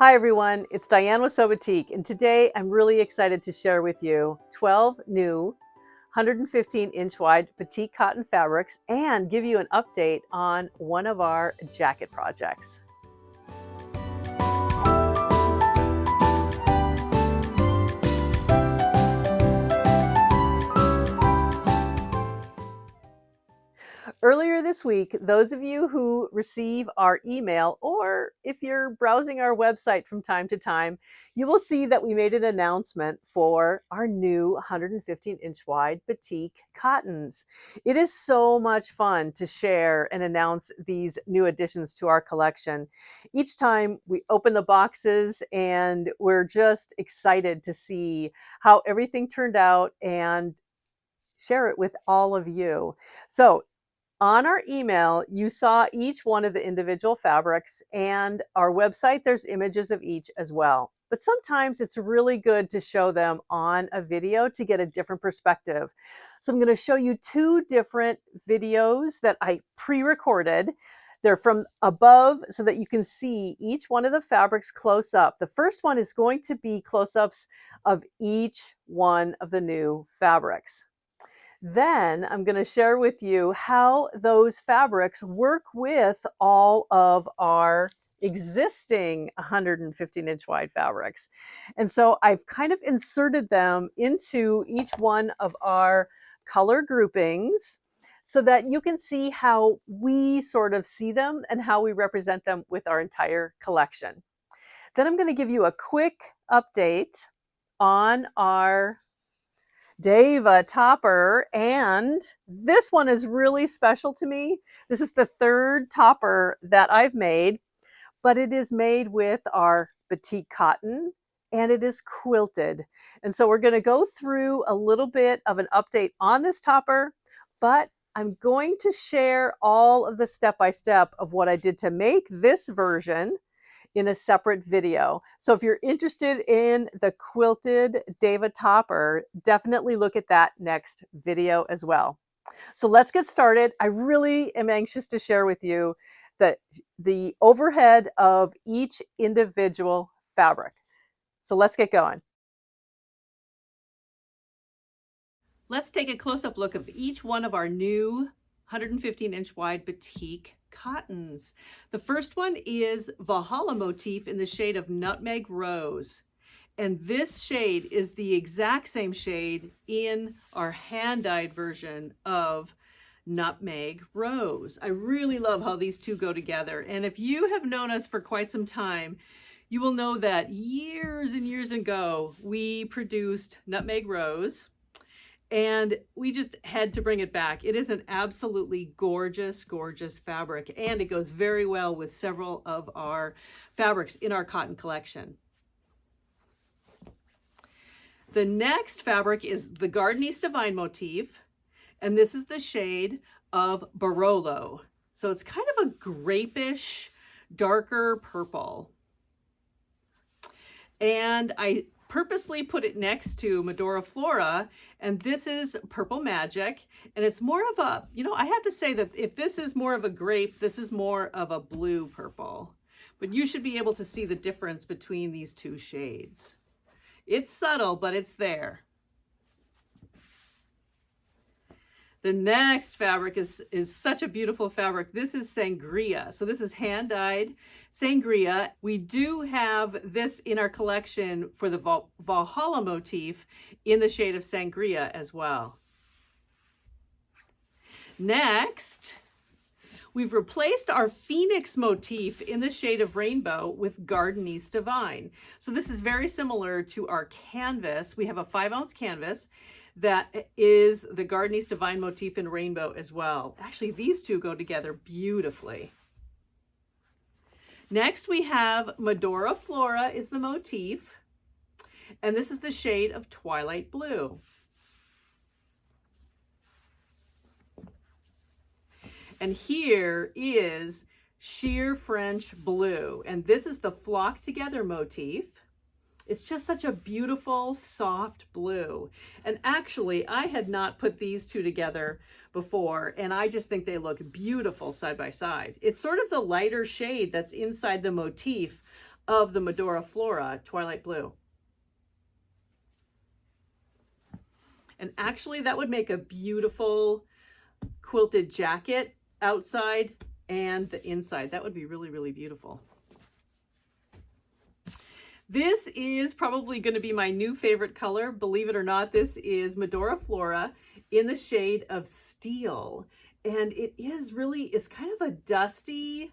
Hi everyone, it's Diane with SewBatik, and today I'm really excited to share with you 12 new 115-inch wide Batik cotton fabrics and give you an update on one of our jacket projects. Earlier this week, those of you who receive our email, or if you're browsing our website from time to time, you will see that we made an announcement for our new 115-inch wide Batik cottons. It is so much fun to share and announce these new additions to our collection. Each time we open the boxes and we're just excited to see how everything turned out and share it with all of you. So on our email, you saw each one of the individual fabrics, and our website, there's images of each as well. But sometimes it's really good to show them on a video to get a different perspective. So I'm going to show you two different videos that I pre-recorded. They're from above so that you can see each one of the fabrics close up. The first one is going to be close-ups of each one of the new fabrics. Then I'm going to share with you how those fabrics work with all of our existing 115-inch wide fabrics. And so I've kind of inserted them into each one of our color groupings so that you can see how we sort of see them and how we represent them with our entire collection. Then I'm going to give you a quick update on our Deba Topper, and this one is really special to me. This is the third topper that I've made, but it is made with our Batik cotton and it is quilted. And so we're going to go through a little bit of an update on this topper, but I'm going to share all of the step-by-step of what I did to make this version in a separate video. So if you're interested in the quilted Deba Topper, definitely look at that next video as well. So let's get started. I really am anxious to share with you the overhead of each individual fabric. So let's get going. Let's take a close-up look of each one of our new 115-inch wide Batik cottons. The first one is Valhalla motif in the shade of Nutmeg Rose. And this shade is the exact same shade in our hand-dyed version of Nutmeg Rose. I really love how these two go together. And if you have known us for quite some time, you will know that years and years ago, we produced Nutmeg Rose. And we just had to bring it back. It is an absolutely gorgeous, gorgeous fabric, and it goes very well with several of our fabrics in our cotton collection. The next fabric is the Gardenista Vine motif, and this is the shade of Barolo. So it's kind of a grapish, darker purple. And I purposely put it next to Medora Flora, and this is Purple Magic, and it's more of a, I have to say that if this is more of a grape, this is more of a blue purple, but you should be able to see the difference between these two shades. It's subtle, but it's there. The next fabric is such a beautiful fabric. This is Sangria. So this is hand-dyed Sangria. We do have this in our collection for the Valhalla motif in the shade of Sangria as well. Next, we've replaced our Phoenix motif in the shade of Rainbow with Gardenista Vine. So this is very similar to our canvas. We have a 5-ounce canvas that is the Gardenista Vine motif in Rainbow as well. Actually, these two go together beautifully. Next, we have Medora Flora is the motif, and this is the shade of Twilight Blue. And here is Sheer French Blue, and this is the Flock Together motif. It's just such a beautiful, soft blue. And actually, I had not put these two together before, and I just think they look beautiful side by side. It's sort of the lighter shade that's inside the motif of the Medora Flora Twilight Blue. And actually that would make a beautiful quilted jacket outside and the inside. That would be really, really beautiful. This is probably going to be my new favorite color. Believe it or not, this is Medora Flora in the shade of Steel. And it is really, it's kind of a dusty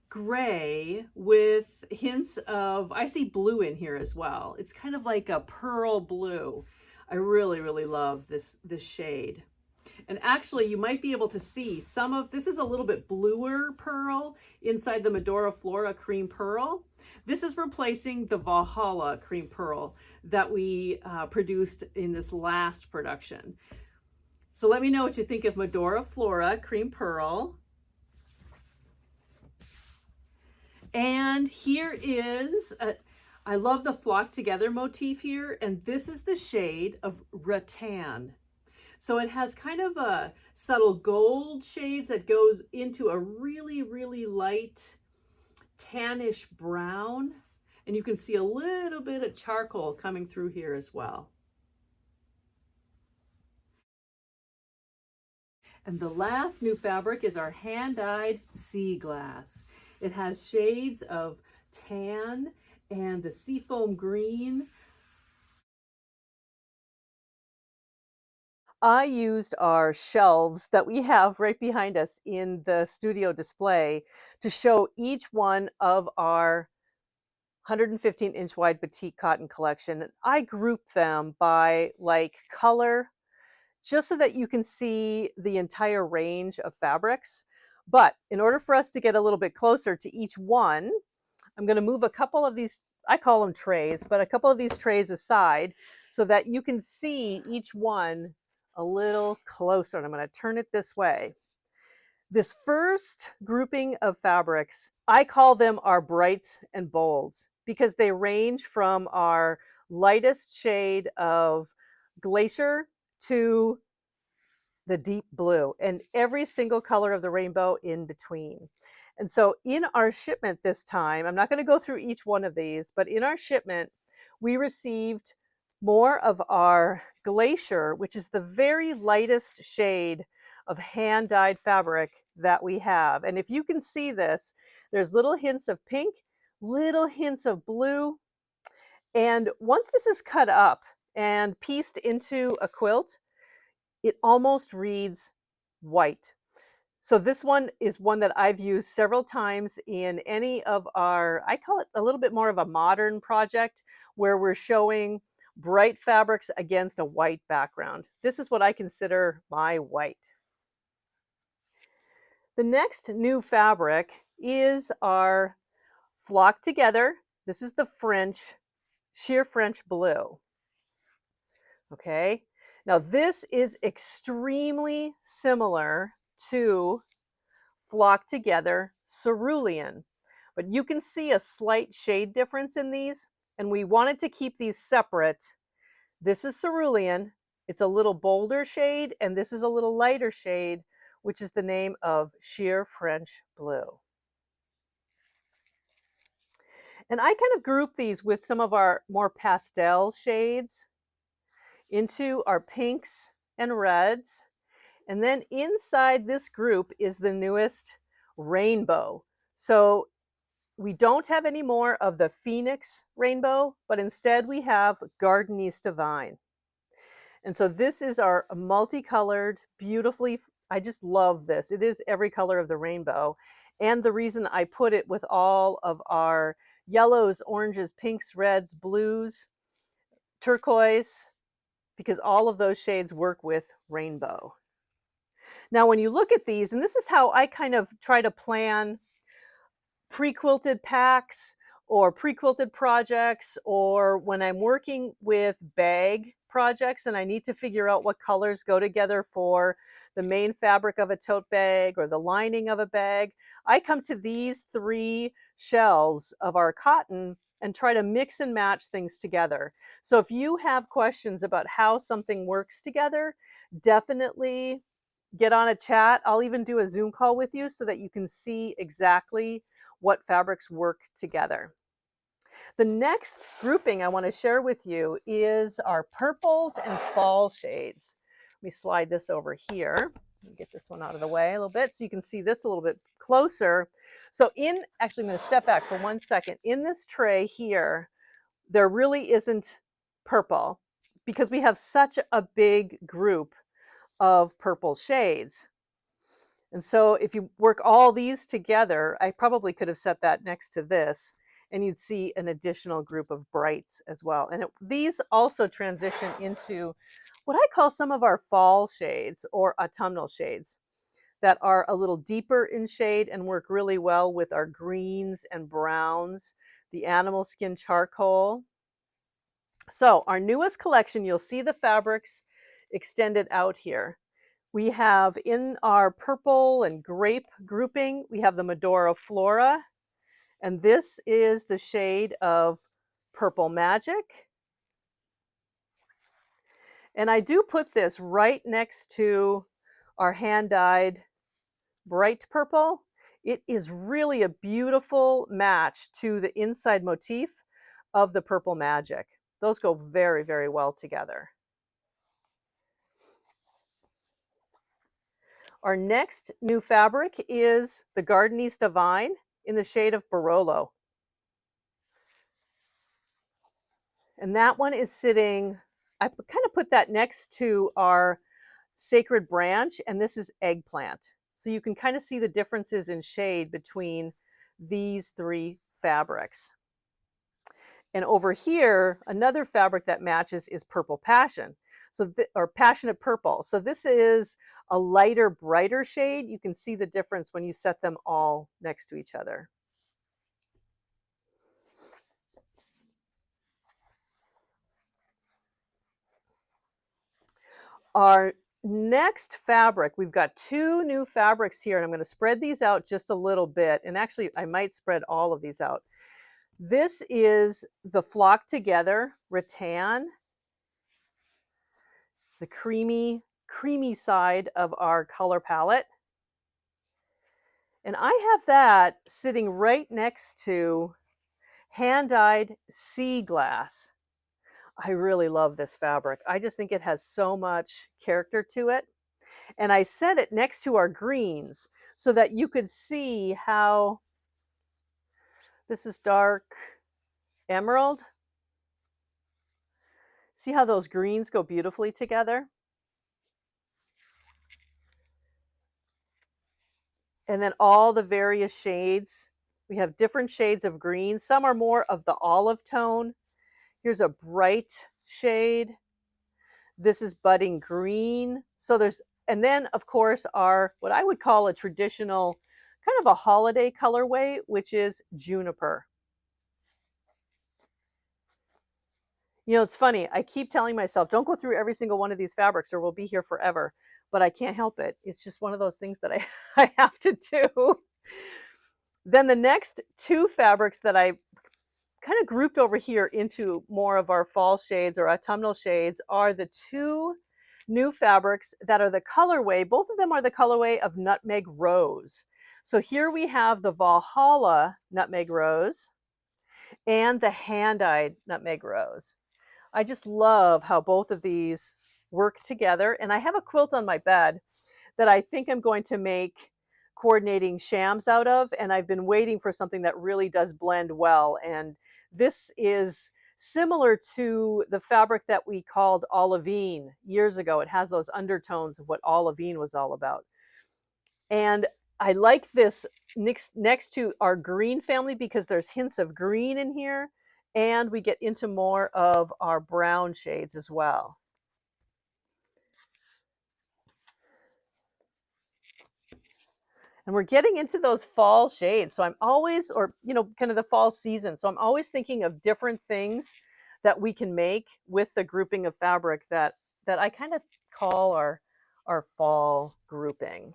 gray with hints of, I see blue in here as well. It's kind of like a pearl blue. I really, really love this shade. And actually you might be able to see some of, this is a little bit bluer pearl inside the Medora Flora cream pearl. This is replacing the Valhalla cream pearl that we produced in this last production. So let me know what you think of Medora Flora cream pearl. And here is, I love the flock together motif here, and this is the shade of rattan. So it has kind of a subtle gold shades that goes into a really, really light tannish brown. And you can see a little bit of charcoal coming through here as well. And the last new fabric is our hand-dyed sea glass. It has shades of tan and the seafoam green. I used our shelves that we have right behind us in the studio display to show each one of our 115-inch wide Batik cotton collection. I grouped them by like color, just so that you can see the entire range of fabrics. But in order for us to get a little bit closer to each one, I'm going to move a couple of these, I call them trays, but a couple of these trays aside so that you can see each one a little closer. And I'm going to turn it this way. This first grouping of fabrics, I call them our brights and bolds because they range from our lightest shade of glacier to the deep blue and every single color of the rainbow in between. And so in our shipment this time, I'm not going to go through each one of these, but in our shipment, we received more of our glacier, which is the very lightest shade of hand-dyed fabric that we have. And if you can see this, there's little hints of pink, little hints of blue. And once this is cut up and pieced into a quilt, it almost reads white. So this one is one that I've used several times in any of our, I call it a little bit more of a modern project where we're showing bright fabrics against a white background. This is what I consider my white. The next new fabric is our flock together. This is the French, sheer French blue. Okay. Now this is extremely similar to flock together cerulean, but you can see a slight shade difference in these, and we wanted to keep these separate. This is cerulean, it's a little bolder shade, and this is a little lighter shade, which is the name of sheer French blue. And I kind of group these with some of our more pastel shades into our pinks and reds. And then inside this group is the newest rainbow. So we don't have any more of the Phoenix rainbow, but instead we have Gardenista Vine. And so this is our multicolored, beautifully, I just love this. It is every color of the rainbow. And the reason I put it with all of our yellows, oranges, pinks, reds, blues, turquoise, because all of those shades work with rainbow. Now, when you look at these, and this is how I kind of try to plan pre-quilted packs or pre-quilted projects, or when I'm working with bag projects and I need to figure out what colors go together for the main fabric of a tote bag or the lining of a bag, I come to these three shelves of our cotton and try to mix and match things together. So if you have questions about how something works together, definitely get on a chat. I'll even do a Zoom call with you so that you can see exactly what fabrics work together. The next grouping I want to share with you is our purples and fall shades. Let me slide this over here. Let me get this one out of the way a little bit so you can see this a little bit closer. So actually I'm going to step back for 1 second. In this tray here, there really isn't purple because we have such a big group of purple shades. And so if you work all these together, I probably could have set that next to this, and you'd see an additional group of brights as well. And these also transition into what I call some of our fall shades or autumnal shades that are a little deeper in shade and work really well with our greens and browns, the animal skin charcoal. So our newest collection, you'll see the fabrics extended out here. We have in our purple and grape grouping, we have the Medora Flora, and this is the shade of Purple Magic. And I do put this right next to our hand-dyed bright purple. It is really a beautiful match to the inside motif of the Purple Magic. Those go very, very well together. Our next new fabric is the Gardenista Vine in the shade of Barolo. And that one is sitting, I kind of put that next to our Sacred Branch, and this is Eggplant. So you can kind of see the differences in shade between these three fabrics. And over here, another fabric that matches is Purple Passion, or Passionate Purple. So this is a lighter, brighter shade. You can see the difference when you set them all next to each other. Our next fabric, we've got two new fabrics here, and I'm going to spread these out just a little bit. And actually, I might spread all of these out. This is the Flock Together Rattan, the creamy side of our color palette. And I have that sitting right next to hand-dyed Sea Glass. I really love this fabric. I just think it has so much character to it. And I set it next to our greens so that you could see how this is dark emerald. See how those greens go beautifully together? And then all the various shades. We have different shades of green. Some are more of the olive tone. Here's a bright shade. This is budding green. So and then of course our, what I would call a traditional, kind of a holiday colorway, which is juniper. You know, it's funny. I keep telling myself, don't go through every single one of these fabrics or we'll be here forever. But I can't help it. It's just one of those things that I have to do. Then the next two fabrics that I kind of grouped over here into more of our fall shades or autumnal shades are the two new fabrics that are the colorway. Both of them are the colorway of Nutmeg Rose. So here we have the Valhalla Nutmeg Rose and the hand-dyed Nutmeg Rose. I just love how both of these work together. And I have a quilt on my bed that I think I'm going to make coordinating shams out of. And I've been waiting for something that really does blend well. And this is similar to the fabric that we called olivine years ago. It has those undertones of what olivine was all about. And I like this next to our green family because there's hints of green in here. And we get into more of our brown shades as well. And we're getting into those fall shades. So I'm always, or, you know, kind of the fall season. So I'm always thinking of different things that we can make with the grouping of fabric that I kind of call our fall grouping.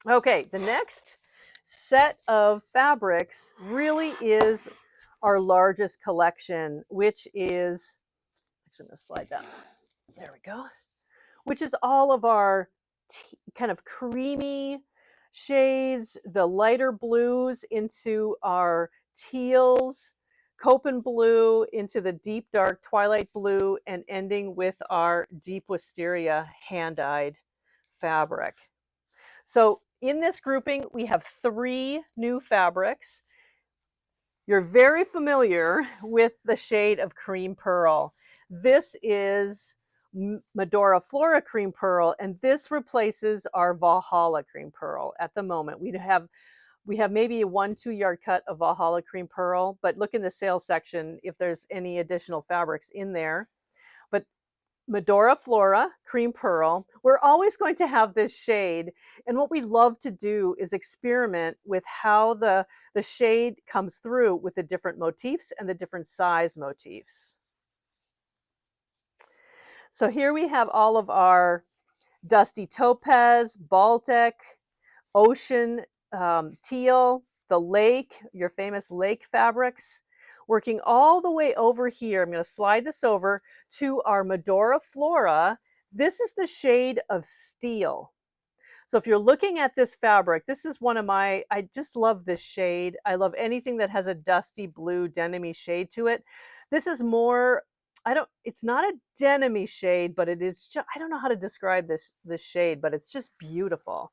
Okay, the next set of fabrics really is our largest collection, which is, actually I'm going to slide that. There we go. Which is all of our kind of creamy shades, the lighter blues into our teals, copen blue into the deep dark twilight blue, and ending with our deep wisteria hand-dyed fabric. So in this grouping, we have 3 new fabrics. You're very familiar with the shade of cream pearl. This is Medora Flora cream pearl, and this replaces our Valhalla cream pearl at the moment. We have maybe a 1-2 yard cut of Valhalla cream pearl, but look in the sales section if there's any additional fabrics in there. But Medora Flora cream pearl, we're always going to have this shade, and what we love to do is experiment with how the shade comes through with the different motifs and the different size motifs. So here we have all of our dusty topaz, Baltic, ocean teal, the lake, your famous lake fabrics, working all the way over here. I'm going to slide this over to our Medora Flora. This is the shade of steel. So if you're looking at this fabric, this is one of my, I just love this shade. I love anything that has a dusty blue denim-y shade to it. This is more, it's not a denim-y shade, but it is just, I don't know how to describe this shade, but it's just beautiful.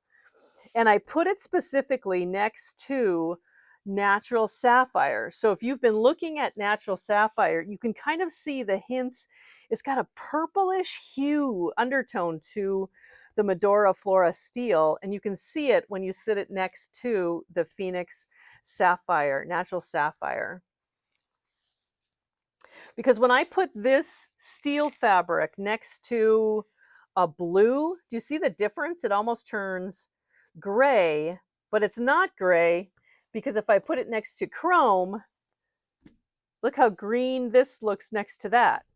And I put it specifically next to natural sapphire. So if you've been looking at natural sapphire, you can kind of see the hints. It's got a purplish hue undertone to the Medora Flora steel, and you can see it when you sit it next to the Phoenix sapphire, natural sapphire. Because when I put this steel fabric next to a blue, do you see the difference? It almost turns gray, but it's not gray, because if I put it next to chrome, look how green this looks next to that.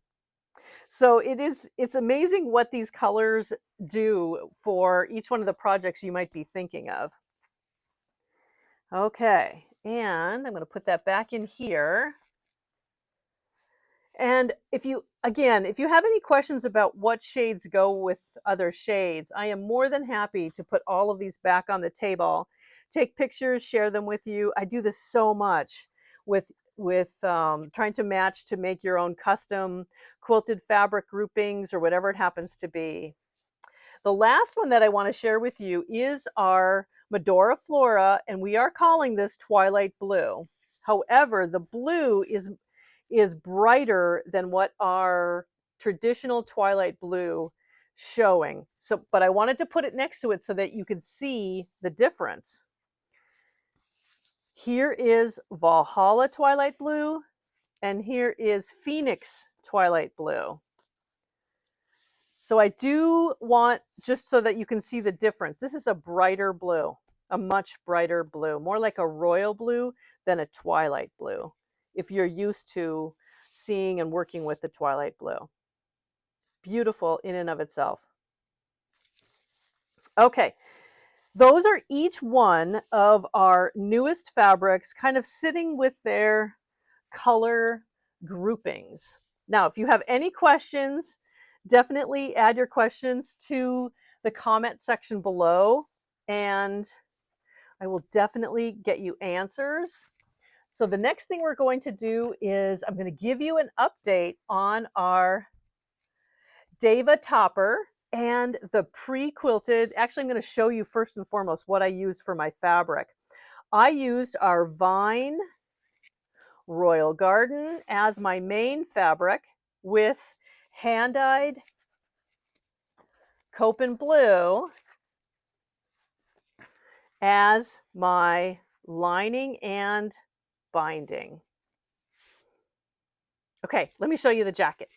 So it's amazing what these colors do for each one of the projects you might be thinking of. Okay, and I'm going to put that back in here. And if you have any questions about what shades go with other shades, I am more than happy to put all of these back on the table, take pictures, share them with you. I do this so much with trying to match to make your own custom quilted fabric groupings or whatever it happens to be. The last one that I want to share with you is our Medora Flora, and we are calling this Twilight Blue. However, the blue is brighter than what our traditional Twilight Blue showing. So, but I wanted to put it next to it so that you could see the difference. Here is Valhalla Twilight Blue, and here is Phoenix Twilight Blue. So I do want, just so that you can see the difference, this is a brighter blue, a much brighter blue, more like a royal blue than a twilight blue, if you're used to seeing and working with the twilight blue. Beautiful in and of itself. Okay, those are each one of our newest fabrics, kind of sitting with their color groupings. Now, if you have any questions, definitely add your questions to the comment section below, and I will definitely get you answers. So the next thing we're going to do is I'm going to give you an update on our Deba Topper and the pre-quilted. Actually, I'm going to show you first and foremost what I used for my fabric. I used our Vine Royal Garden as my main fabric with hand-dyed Copen Blue as my lining and binding. Okay, let me show you the jacket.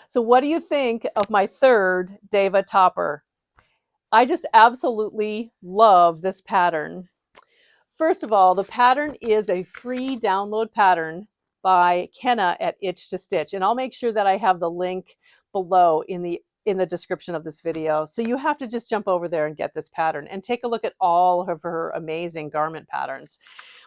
So what do you think of my third Deba Topper? I just absolutely love this pattern. First of all, the pattern is a free download pattern by Kenna at Itch to Stitch, and I'll make sure that I have the link below in the description of this video. So you have to just jump over there and get this pattern and take a look at all of her amazing garment patterns.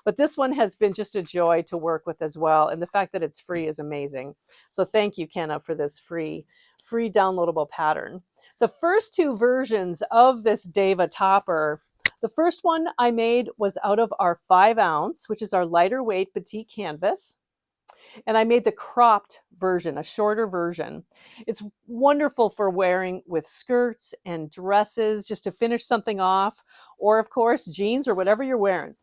But this one has been just a joy to work with as well, and the fact that it's free is amazing. So thank you, Kenna, for this free downloadable pattern. The first 2 versions of this Deba Topper, The first one I made was out of our 5-ounce, which is our lighter weight batik canvas. And I made the cropped version, a shorter version. It's wonderful for wearing with skirts and dresses just to finish something off, or of course, jeans or whatever you're wearing.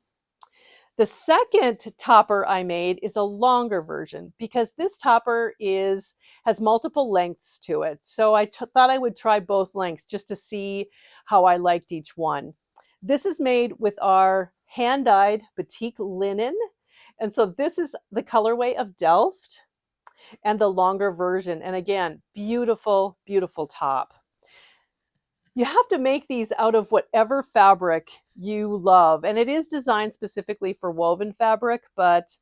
The second topper I made is a longer version because this topper has multiple lengths to it. So I thought I would try both lengths just to see how I liked each one. This is made with our hand-dyed batik linen. And so this is the colorway of Delft and the longer version. And again, beautiful, beautiful top. You have to make these out of whatever fabric you love. And it is designed specifically for woven fabric, but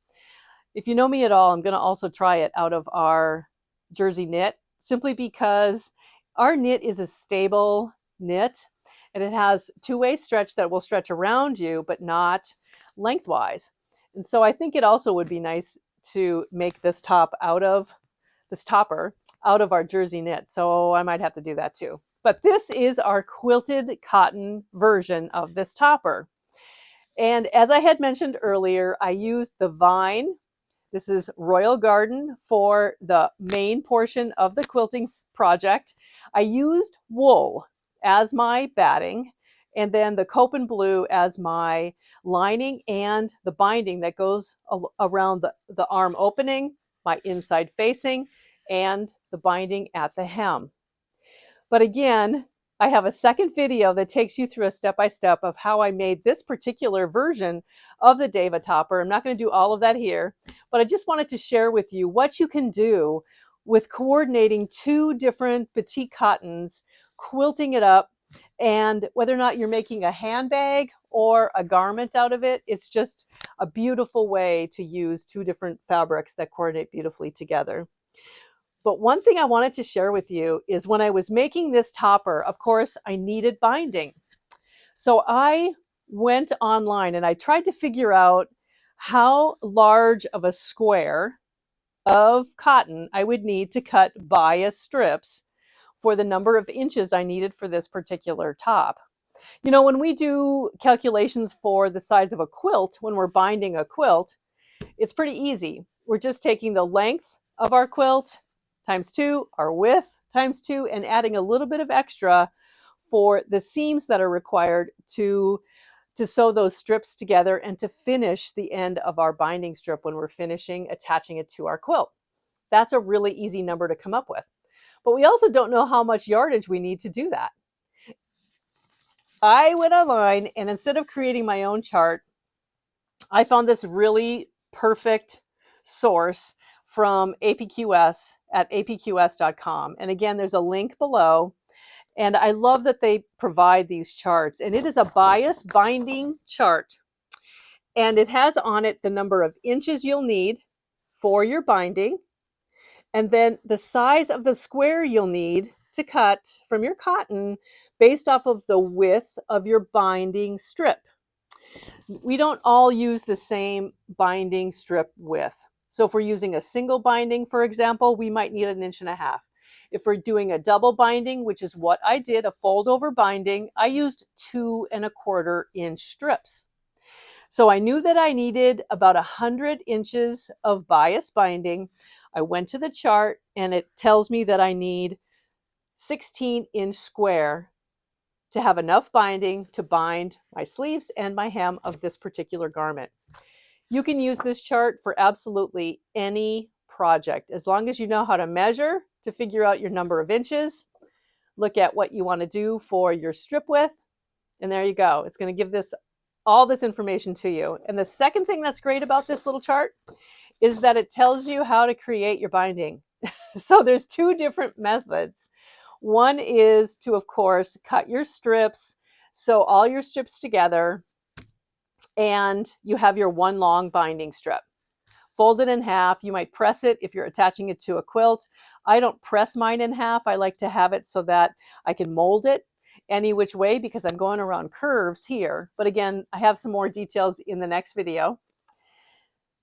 if you know me at all, I'm going to also try it out of our jersey knit, simply because our knit is a stable knit and it has two-way stretch that will stretch around you, but not lengthwise. And so I think it also would be nice to make this topper out of our jersey knit. So I might have to do that too. But this is our quilted cotton version of this topper. And as I had mentioned earlier, I used the vine. This is Royal Garden for the main portion of the quilting project. I used wool as my batting, and then the Copen blue as my lining and the binding that goes around the arm opening, my inside facing, and the binding at the hem. But again, I have a second video that takes you through a step-by-step of how I made this particular version of the Deba Topper. I'm not going to do all of that here, but I just wanted to share with you what you can do with coordinating two different batik cottons, quilting it up, and whether or not you're making a handbag or a garment out of it, it's just a beautiful way to use two different fabrics that coordinate beautifully together. But one thing I wanted to share with you is when I was making this topper, of course, I needed binding. So I went online and I tried to figure out how large of a square of cotton I would need to cut bias strips for the number of inches I needed for this particular top. You know, when we do calculations for the size of a quilt, when we're binding a quilt, it's pretty easy. We're just taking the length of our quilt times 2, our width times 2, and adding a little bit of extra for the seams that are required to sew those strips together and to finish the end of our binding strip when we're finishing attaching it to our quilt. That's a really easy number to come up with. But we also don't know how much yardage we need to do that. I went online and instead of creating my own chart, I found this really perfect source from APQS at apqs.com. And again, there's a link below. And I love that they provide these charts. And it is a bias binding chart. And it has on it the number of inches you'll need for your binding. And then the size of the square you'll need to cut from your cotton based off of the width of your binding strip. We don't all use the same binding strip width. So if we're using a single binding, for example, we might need 1.5 inches. If we're doing a double binding, which is what I did, a fold over binding, I used 2.25 inch strips. So I knew that I needed about 100 inches of bias binding. I went to the chart and it tells me that I need 16-inch square to have enough binding to bind my sleeves and my hem of this particular garment. You can use this chart for absolutely any project, as long as you know how to measure to figure out your number of inches, look at what you want to do for your strip width, and there you go. It's going to give all this information to you. And the second thing that's great about this little chart is that it tells you how to create your binding. So there's two different methods. One is to, of course, cut your strips, sew all your strips together, and you have your one long binding strip. Fold it in half. You might press it if you're attaching it to a quilt. I don't press mine in half. I like to have it so that I can mold it any which way because I'm going around curves here. But again, I have some more details in the next video.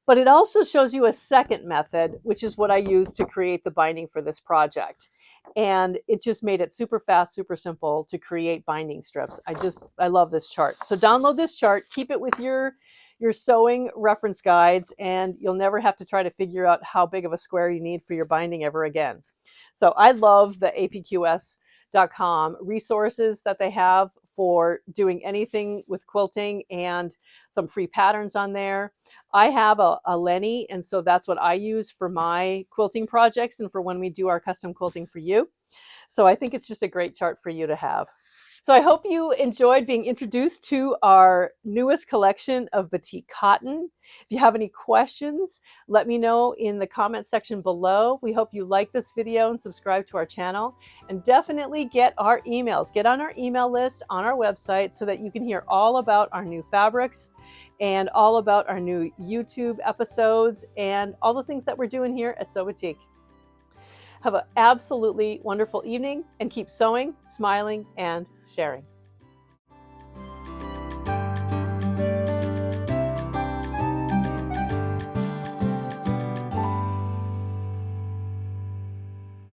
But it also shows you a second method, which is what I use to create the binding for this project. and it just made it super fast, super simple to create binding strips. I love this chart. So download this chart, keep it with your sewing reference guides, and you'll never have to try to figure out how big of a square you need for your binding ever again. So I love the apqs.com resources that they have for doing anything with quilting, and some free patterns on there. I have a Lenny, and so that's what I use for my quilting projects and for when we do our custom quilting for you. So I think it's just a great chart for you to have. So I hope you enjoyed being introduced to our newest collection of Batik Cotton. If you have any questions, let me know in the comment section below. We hope you like this video and subscribe to our channel. And definitely get our emails. Get on our email list on our website so that you can hear all about our new fabrics and all about our new YouTube episodes and all the things that we're doing here at SewBatik. Have an absolutely wonderful evening, and keep sewing, smiling, and sharing.